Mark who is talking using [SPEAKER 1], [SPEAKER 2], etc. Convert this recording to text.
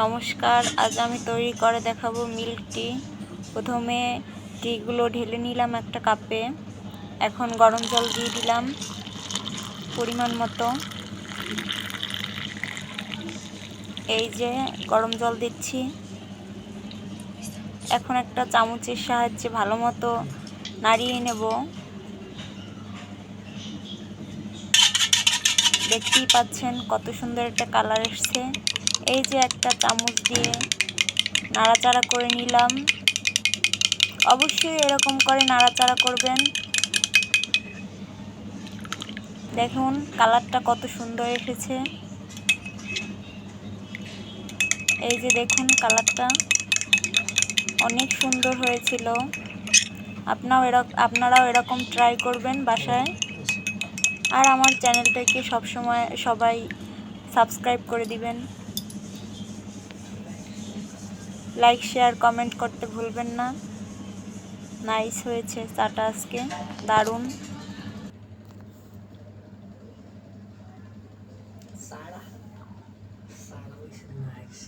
[SPEAKER 1] নমস্কার, আজ আমি তৈরি করে দেখাবো মিল্ক টি। প্রথমে টিগুলো ঢেলে নিলাম একটা কাপে। এখন গরম জল দিয়ে দিলাম পরিমাণ মতো। এই যে গরম জল দিচ্ছি। এখন একটা চামচের সাহায্যে ভালো মতো নাড়িয়ে নেব। দেখতেই পাচ্ছেন কত সুন্দর একটা কালার এসছে। এই যে একটা চামচ দিয়ে নাড়াচাড়া করে নিলাম। অবশ্যই এরকম করে নাড়াচাড়া করবেন। দেখুন কালারটা কত সুন্দর এসেছে। এই যে দেখুন কালারটা অনেক সুন্দর হয়েছিল। আপনারাও এরকম ট্রাই করবেন বাসায়। আর আমার চ্যানেলটাকে সবাই সাবস্ক্রাইব করে দিবেন। লাইক শেয়ার কমেন্ট করতে ভুলবেন না। নাইস হয়েছে চাটা আজকে, দারুণ।
[SPEAKER 2] Sarah. Sarah was nice.